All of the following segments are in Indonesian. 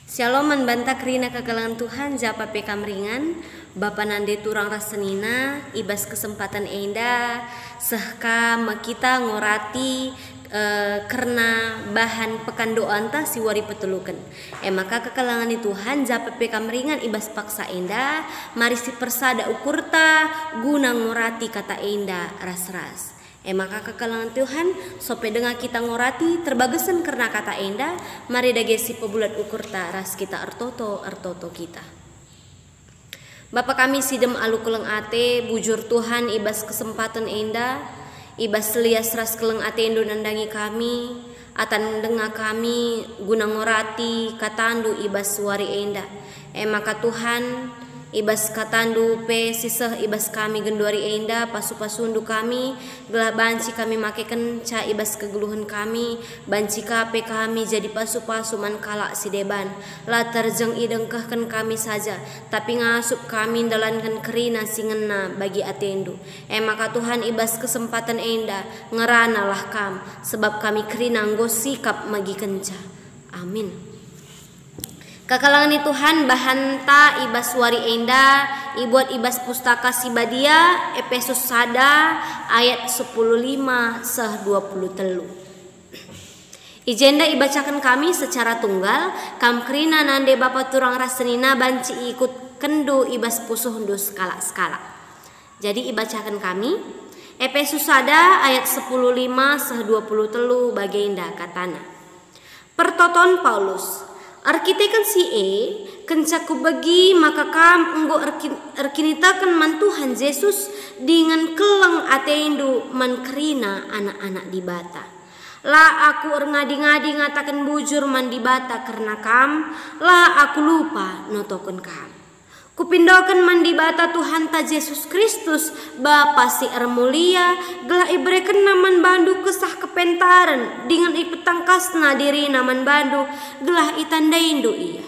Shalom manbanta krina kagalangan Tuhan japa pekam ringan Bapa nande turang rasenina ibas kesempatan enda sehka makita ngorati karena bahan pekan doa anta siwari petulukan maka kekalangan Tuhan japa pekam ringan ibas paksa enda mari si persada ukurta guna ngorati kata enda ras-ras maka kekalangan Tuhan sope dengar kita ngorati terbagusan karena kata enda mari dagesi pebulat ukur taras kita ertoto kita. Bapa kami sidem alu keleng ate bujur Tuhan ibas kesempatan enda ibas lias ras keleng ate endo nandangi kami atan dengar kami guna ngorati katandu ibas suari enda maka Tuhan ibas katandu pe siseh ibas kami genduari enda pasu-pasundu kami gelah banci kami makeken ca ibas kegeluhan kami banci kape kami jadi pasu-pasu man kalak si deban la terjeng idengkahkan kami saja tapi ngasup kami dalankan kerina singena bagi atendu maka Tuhan ibas kesempatan enda ngerana lah kam sebab kami kerina nggo sikap magi kenca amin. Kekalangan Tuhan bahanta ibas suari enda ibuat ibas pustaka sibadia Efesus sada ayat 15 seh 23. Ijenda ibacakan kami secara tunggal kam krina nande bapa turang rasenina banci ikut kendu ibas pusuh dus skala. Jadi ibacakan kami Efesus sada ayat 15 seh 23 bagenda katana. Pertoton Paulus arkitekan si kencaku bagi maka kam enggo erkinitakan man Tuhan Yesus dengan keleng ateindu man kerina anak-anak di bata. La aku ngadi-ngadi ngatakan bujur man di bata karena kam, la aku lupa notoken kam. Kupindokan man di bata Tuhan ta Yesus Kristus Bapa si mulia gelah ibreken naman bandu kesah kepentaran dengan ipetangkasna diri naman bandu gelah itandaindu iya.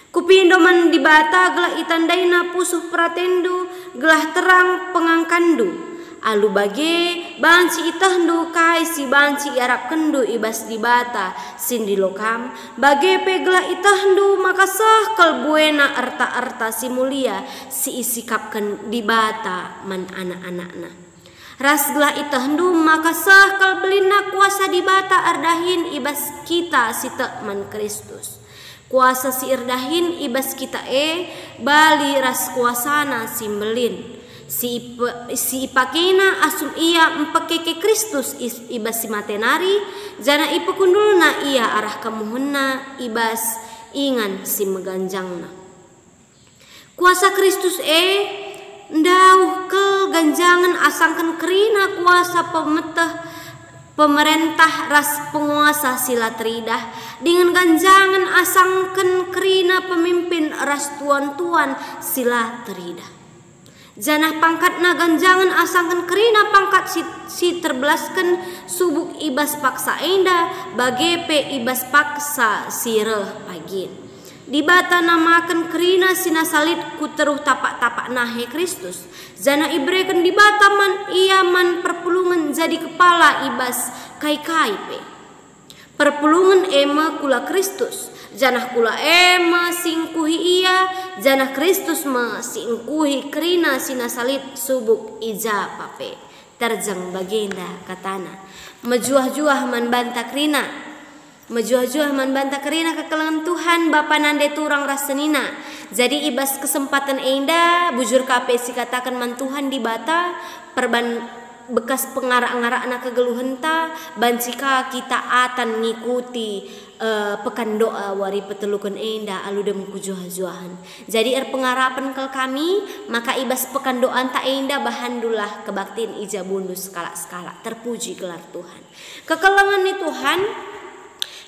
Kupindo man di bata gelah itandaina pusuh pratendu gelah terang pengangkandu. Alu bage banci itahdu kai si banci arab kendu ibas di bata sindi lokam bage pegla itahdu maka sah kalbuena arta si mulia si isikapkan di bata man anak-anakna ras gelah itahdu maka sah kalbelina kuasa di bata ardahin ibas kita si man Kristus kuasa si irdahin ibas kita bali ras kuasana simbelin si ipakena asum ia empakeke Kristus ibas si matenari jana ipakundulna ia arah kamuhunna ibas ingan si meganjangna kuasa Kristus ndauh ke ganjangan asangkan kerina kuasa pemerintah ras penguasa sila teridah dengan ganjangan asangkan kerina pemimpin ras tuan-tuan sila teridah janah pangkat na ganjangan asangkan kerina pangkat si terbelaskan subuk ibas paksa enda bagepe ibas paksa sireh pagin di bata namakan kerina sinasalit ku teruh tapak-tapak nahe Kristus jana ibreken di bata man ia man perpulungan jadi kepala ibas kai-kai pe perpulungan ema kula Kristus janah kula ema singkuhi ia janah Kristus ma singkuhi kerina sinasalit subuk ija pape terjang bagenda katana mejuah-juah man banta kerina kekalangan Tuhan Bapa nande turang rasenina jadi ibas kesempatan enda bujur kape si katakan man Tuhan di bata bekas pengarak-ngarakna kegeluhenta bancika kita atan ngikuti pekan doa wari petelukan enda aludem kujuah-juahan jadi pengarapan kel kami maka ibas pekan doa anta enda bahandulah kebaktiin ija bundu skala-skala terpuji gelar Tuhan kekalangan ni Tuhan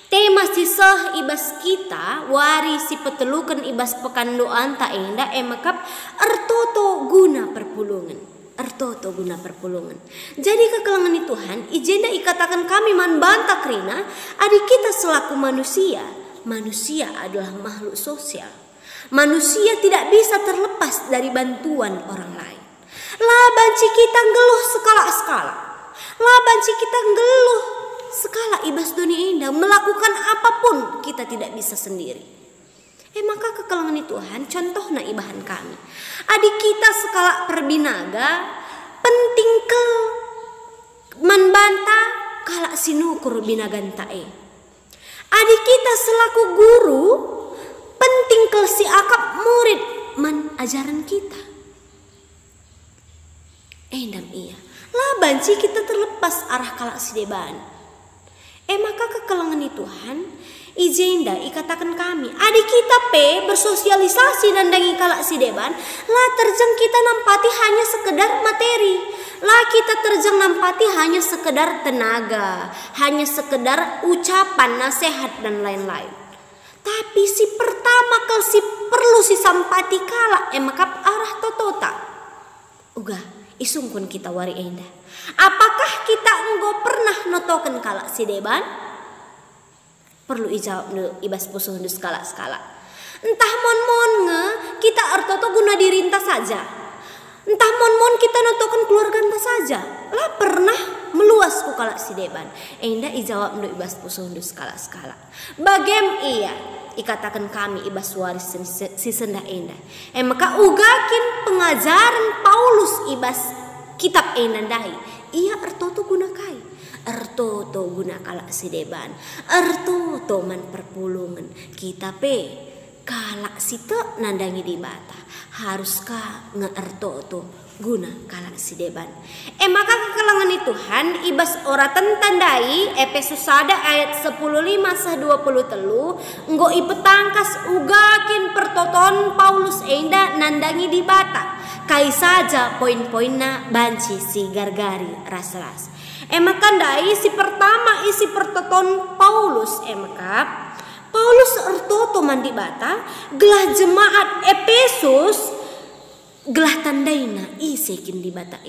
tema sisah ibas kita wari si petelukan ibas pekan doa anta enda makap ertoto guna perpulungan jadi kekalangan ni Tuhan ijenda ikatakan kami man banta krina adik kita selaku manusia adalah makhluk sosial manusia tidak bisa terlepas dari bantuan orang lain lah banci kita ngeluh skala skala ibas dunia indah melakukan apapun kita tidak bisa sendiri Maka kekelangan Tuhan contoh na ibahan kami. Adik kita sekala perbinaga penting ke manbanta kalak sinukur binaganta Adik kita selaku guru penting ke si akap murid man ajaran kita. Endam iya. Lah banci kita terlepas arah kalak sideban. Maka kekelangan Tuhan Ijenda ikatakan kami adik kita bersosialisasi dan dangi kalak sideban lah terjang kita nampati hanya sekedar materi, lah kita terjang nampati hanya sekedar tenaga, hanya sekedar ucapan nasihat dan lain-lain. Tapi si pertama kal si perlu si sampati kalak makap arah totota uga isungkun kita wari enda. Apakah kita enggo pernah notoken kalak sideban? Perlu ijawab nu ibas pusuh nu skala. Entah mon nge kita artoto guna dirintas saja. Entah mon kita notokan keluarga entah saja. Lah pernah meluas ku kalak sideban. Enda ijawab nu ibas pusuh nu skala. Bagem iya ikatakan kami ibas waris si sendah enda. Maka ugakin pengajaran Paulus ibas kitab enda dahi. Ia artoto guna kai. Ertoto guna kalak sideban, ertoto man perpulungan kita kalak site nandangi di bata haruskah ngeertoto guna kalak sideban. Maka kekelangan Tuhan ibas ora tentandai Efesus 1 ayat 15-23 enggo ipetangkas ugakin pertoton Paulus enda nandangi di bata kai saja poin-poinna banci si gargari ras-ras. Maka dai si pertama isi pertoton Paulus maka Paulus ertoto mandi bata gelah jemaat Efesus gelah tandaina isekin di bata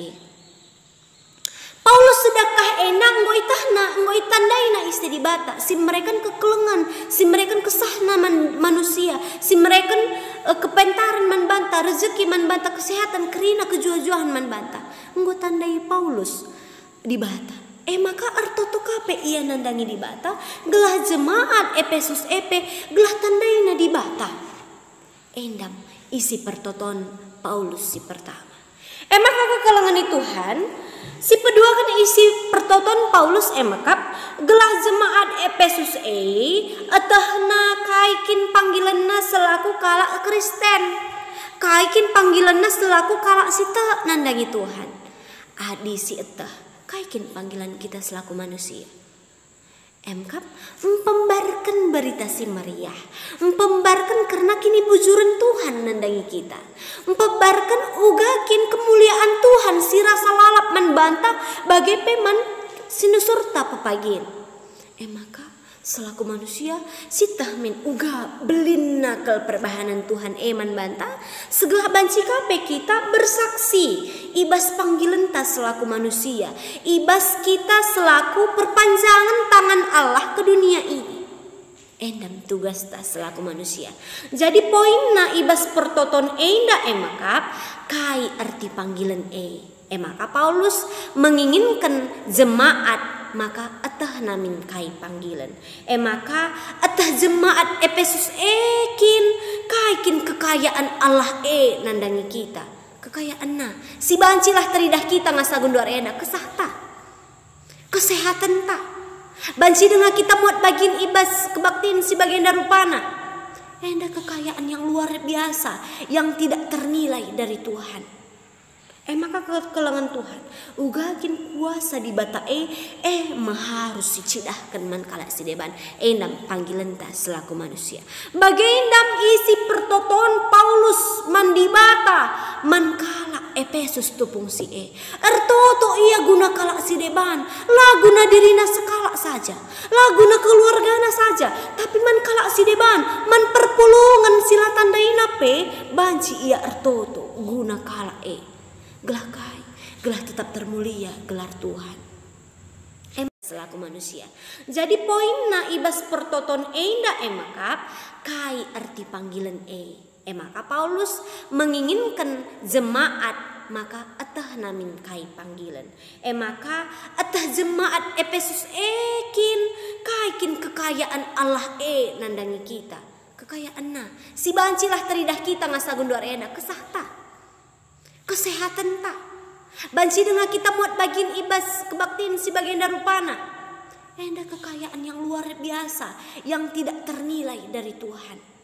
Paulus sedekah enang nggo itandaina isi di bata si mereka kekelengan si mereka kesahna manusia si mereka kepentaran man banta rezeki man banta kesehatan kerina kejuajuan man banta nggo tandai Paulus di bata. Maka artoto kape ia nandangi di bata gelah jemaat Efesus gelah tandaina di bata. Endam isi pertoton Paulus si pertama. Maka kekelangan Tuhan si kedua kan isi pertoton Paulus maka gelah jemaat Efesus atahna kaikin panggilanna selaku kalak Kristen. Kaikin panggilanna selaku kalak sita nandangi Tuhan. Adi si etah kaikin panggilan kita selaku manusia. Membarkan berita si meriah, membarkan karena kini bujuran Tuhan nandangi kita, membarkan ugakin kemuliaan Tuhan si rasa lalap membantah bagai peman sinusurta pepagin. Maka selaku manusia si tahmin uga belin nakal perbahanan Tuhan eman bantah segala banci kape kita bersaksi ibas panggilan ta selaku manusia ibas kita selaku perpanjangan tangan Allah ke dunia ini endam tugas ta selaku manusia. Jadi poinna ibas pertoton enda emakap kai arti panggilan maka Paulus menginginkan jemaat maka atah namin kai panggilan. Maka atah jemaat Efesus kaikin kekayaan Allah nandangi kita. Kekayaan na si bancilah teridah kita ngasagun duar ena kesahta. Kesehatan ta. Banci dengan kita muat bagian ibas kebaktiin si bagian darupana. Enda kekayaan yang luar biasa yang tidak ternilai dari Tuhan. Maka kekelangan Tuhan ugakin kuasa di bata maharus dicidahkan man kalak sideban endam panggilan ta selaku manusia bagendam isi pertoton Paulus man di bata man kalak Efesus tupung si ertoto ia guna kalak sideban lah guna dirina sekalak saja lah guna keluargana saja tapi man kalak sideban man perpulungan sila tandaina banci ia ertoto guna kalak gelah kai, gelah tetap termulia gelar Tuhan. Selaku manusia. Jadi poinna ibas pertoton enda emakap kai arti panggilan maka Paulus menginginkan jemaat maka atah namin kai panggilan. Maka atah jemaat Efesus kaikin kekayaan Allah nandangi kita. kekayaan na. Si bancilah teridah kita ngasa gunduar enda kesahta. Kesehatan ta. Banci dengan kita muat bagian ibas kebaktiin si bagian darupana. Enda kekayaan yang luar biasa yang tidak ternilai dari Tuhan.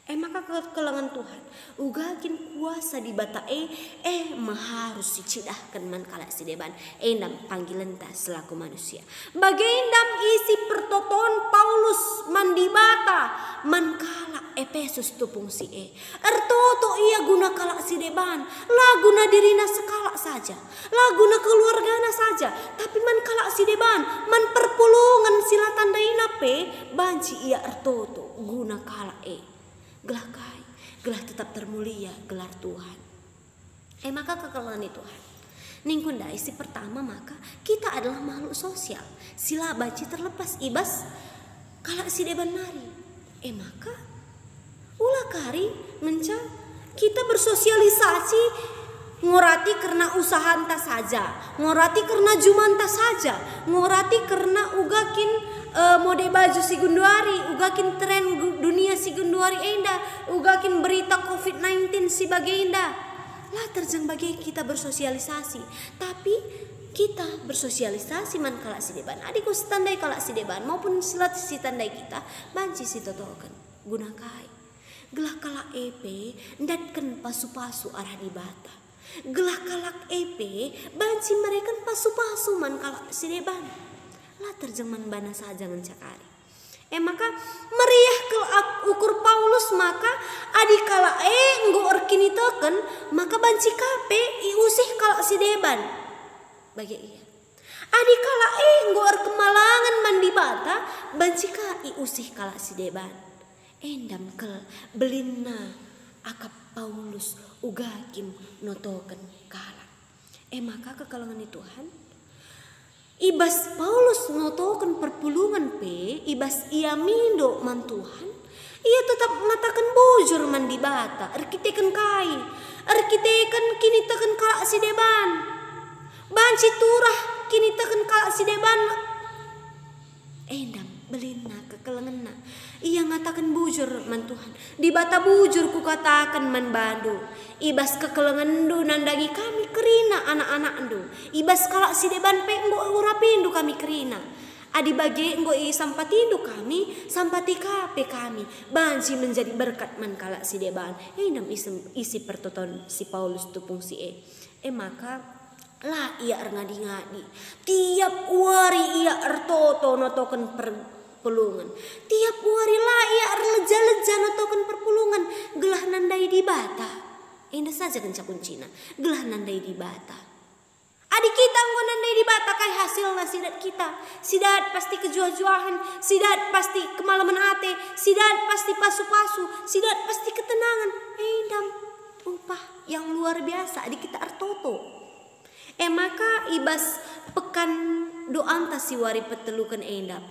Maka kekelangan Tuhan ugakin kuasa di bata maharus dicidahkan man kala si deban endam panggilan ta selaku manusia. Bagendam isi pertoton Paulus man di bata man kala Efesus tupung si ertoto ia guna kala si deban laguna dirina sekala saja laguna keluargana saja tapi man kala si deban man perpulungan sila tandaina banci ia ertoto guna kala gelah kai, gelah tetap termulia gelar Tuhan. Maka kekalahan Tuhan. Ningkunda isi pertama maka kita adalah makhluk sosial. Sila baci terlepas ibas kala si deban nari. Maka ulah kari menca kita bersosialisasi ngorati karena usaha anta saja, ngorati karena jumanta saja, ngorati karena ugakin mode baju si gunduari, ugakin tren dunia si gunduari enda, ugakin berita COVID-19 si bagenda. Lah terjang bagi kita bersosialisasi, tapi kita bersosialisasi man kala si deban. Adiko tandai kala si deban maupun silat si tandai kita, banci si totokan gunakai. Gelah kala ndatken pasu-pasu arah di bata. Gelah kalak banci mereka pasu-pasu man kala si deban. Lah terjemahan bana saja mencakari. Maka meriah ke ukur Paulus maka adikala nggo erkini teken maka banci kape iusih kala si deban. Bagi iya. Adikala nggo kemalangan mandi bata banci ka iusih kala si deban. Endam kel belinna akap Paulus ugakim notoken kala. Maka kekalangan Tuhan ibas Paulus ngotokan perpulungan ibas ia mindo man Tuhan ia tetap mengatakan bujur man di bata arkiteken kai arkiteken kini teken kala si deban banci turah kini teken kala si deban endam belina kekelengenna ia ngatakan bujur man Tuhan di bata bujur ku katakan man bandu ibas kekelengendu nandangi kami kerina anak-anak endu ibas kala si deban nggo urapindu kami kerina adi bagi nggo sampatindu kami sampati kape kami banci menjadi berkat man kala si deban endam isi pertoton si Paulus tupung si maka lah ia ngadi-ngadi tiap wari ia ertoto notoken perpulungan tiap wari lah ia leja-leja notoken perpulungan gelah nandai di bata indah saja kencak kuncina gelah nandai di bata adik kita nggo nandai di bata kai hasilna sidat kita sidat pasti kejuah-juahan sidat pasti kemalaman ate sidat pasti pasu-pasu sidat pasti ketenangan endam upah yang luar biasa adik kita artoto maka ibas pekan doanta si wari petelukan enda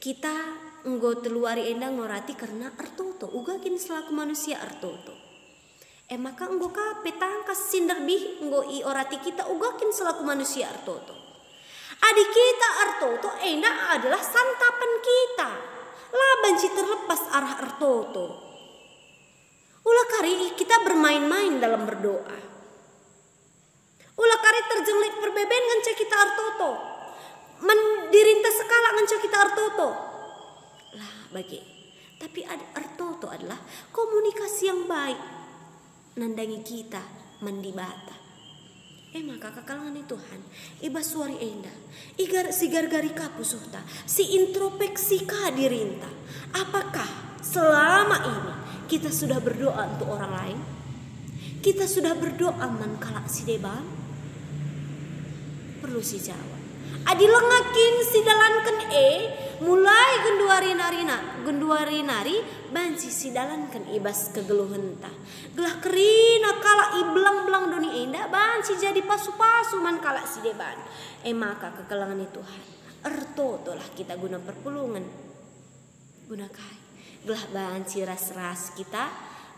kita nggo teluari enda ngorati karena artoto ugakin selaku manusia artoto maka nggo kape tangkas sinderbih nggo i orati kita ugakin selaku manusia artoto adik kita artoto enda adalah santapan kita lah banci terlepas arah artoto ulah kari kita bermain-main dalam berdoa ulah kari terjenglik perbeben nganca kita artoto mendirinta sekala nganca kita artoto lah bagi tapi artoto adalah komunikasi yang baik nandangi kita mandi bata maka kekalangan Tuhan ibas suari enda igar si gargari kapusuhta si introspeksi kadirinta apakah selama ini kita sudah berdoa untuk orang lain kita sudah berdoa man kala si deban perlu si jawab adi lengakin si dalankan mulai genduari nari banci si dalankan ibas kegeluhenta gelah kerina kala iblang-blang doni enda banci jadi pasu-pasu man kala si deban maka kekelangan Tuhan ertoto lah kita guna perpulungan guna kai gelah banci ras-ras kita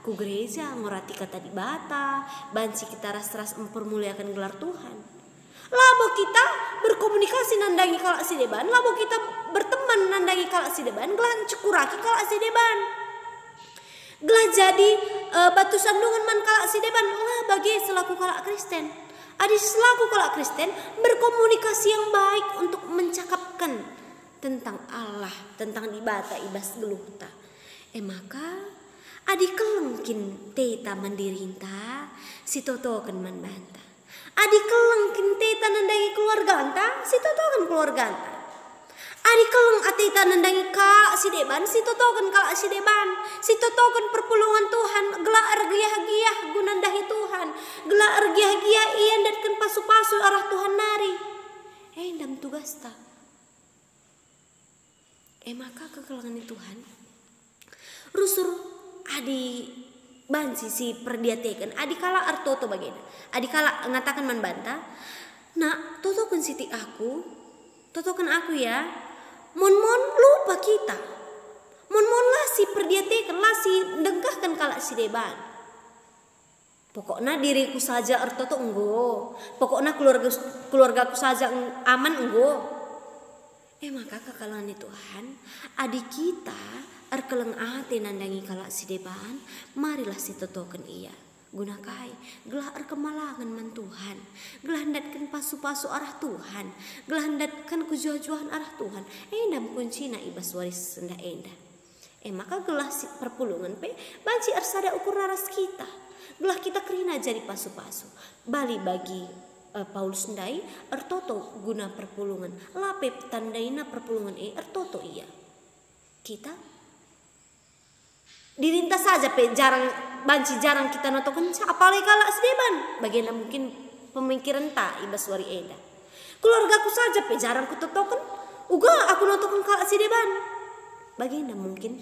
ku gereja ngorati kata di bata banci kita ras-ras mempermuliakan gelar Tuhan labo kita berkomunikasi nandangi kala si deban labo kita berteman nandangi kala si deban gelah cekuraki kala si deban Gelah jadi batu sandungan man kalak si deban bagi selaku kalak Kristen. Adi selaku kalak Kristen berkomunikasi yang baik untuk mencakapkan tentang Allah, tentang dibata ibas geluhta. Maka adi kelengkin teta mandirinta si totokan man banta. Adi kelengkin teta nandangi keluarga anta si totokan keluarga anta. Adi keleng atita nandangi kalak si deban si totokan kalak si deban. Si totokan perpulungan Tuhan gelar argiah-giah gunandahi Tuhan. Gelar argiah-giah ian datkan pasu-pasu arah Tuhan nari. Dam tugas ta. Maka kekelangan Tuhan rusur adi bansi si perdiatekan adi kala artoto bagena adi kala ngatakan man banta nak totokan siti aku totokan aku ya mon lupa kita mon lah si perdiatekan lah si dengkahkan kala si deban pokoknya diriku saja artoto enggo pokoknya keluargaku saja aman enggo. Maka kekalangan Tuhan adik kita arkeleng ate nandangi kalak si deban marilah si totoken iya gunakai gelah arkemalangan man Tuhan gelah hendatkan pasu-pasu arah Tuhan gelah hendatkan kujuah-juahan arah Tuhan dam kuncina ibas waris senda endah maka gelah si perpulungan pe banci arsada ukur naras kita gelah kita kerina jadi pasu-pasu bali bagi Paulus ndai ertoto guna perpulungan lape tandaina perpulungan ertoto iya kita dirintas saja pe jarang kita notokan apalagi kalak sedeban bagaimana mungkin pemikiran ta ibas wari eda keluargaku saja pe jarang kutotokan uga aku notokan kalak sedeban bagaimana mungkin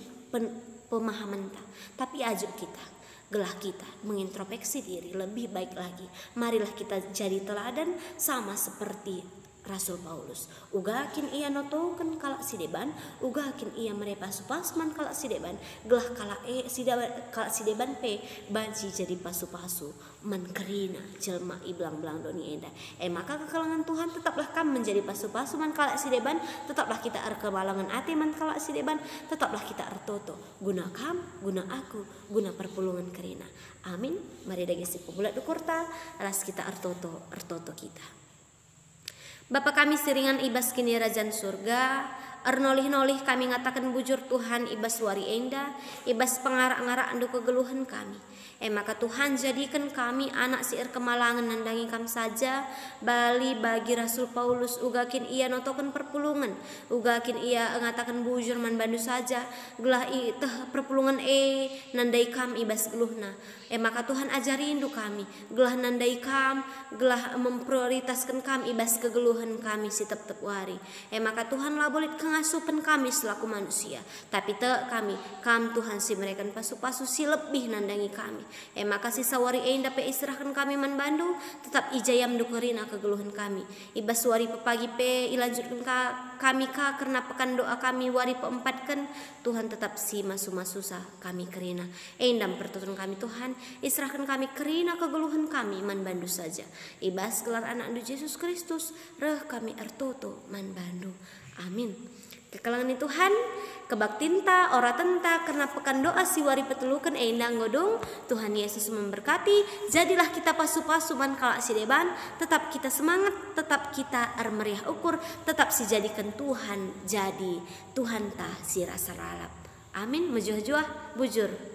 pemahaman ta tapi ajuk kita gelah kita mengintrospeksi diri lebih baik lagi. Marilah kita jadi teladan sama seperti Rasul Paulus. Ugakin ia notokan kalak si deban, ugakin ia merepasu-pasman kalak si deban, gelah kalak si deban pe banci jadi pasu-pasu man kerina jelma iblang-blang doni enda. Maka kekalangan Tuhan tetaplah kam menjadi pasu-pasu man kalak si deban, tetaplah kita arkebalangan ati man kalak si deban, tetaplah kita artoto guna kam, guna aku, guna perpulungan kerina. Amin. Mari dagesi pubulat dukurta, alas kita artoto kita. Bapa kami seringan ibas kini rajan surga, ernolih-nolih kami ngatakan bujur Tuhan ibas wari enda, ibas pengarak-ngarak andu kegeluhan kami. Maka Tuhan jadikan kami anak siir kemalangan nandangi kam saja bali bagi Rasul Paulus ugakin ia notokan perpulungan ugakin ia ngatakan bujur man bandu saja gelah teh perpulungan nandai kam ibas geluhna. Maka Tuhan ajari indu kami gelah nandai kam gelah memprioritaskan kami ibas kegeluhan kami si tep wari. Maka Tuhan lah boleh kengasupan kami selaku manusia tapi te kami kam Tuhan si mereka pasu-pasu si lebih nandangi kami. Maka si sawari dapat istirahatkan kami man bandu tetap ijayam dukerina kegeluhan kami ibas wari pepagi pe ilanjutkan kami karena pekan doa kami wari peempatkan Tuhan tetap si masu-masusa kami kerina endam pertuturan kami Tuhan istirahatkan kami kerina kegeluhan kami man bandu saja ibas gelar anak Yesus Kristus reh kami ertoto man bandu amin. Kekalangan Tuhan kebaktinta ora tenta karena pekan doa si wari petelukan endang godong Tuhan Yesus memberkati. Jadilah kita pasu-pasu man kalak si deban, tetap kita semangat, tetap kita armeriah ukur, tetap si jadikan Tuhan jadi Tuhan tah si rasa lalap. Amin. Mejuah-juah bujur.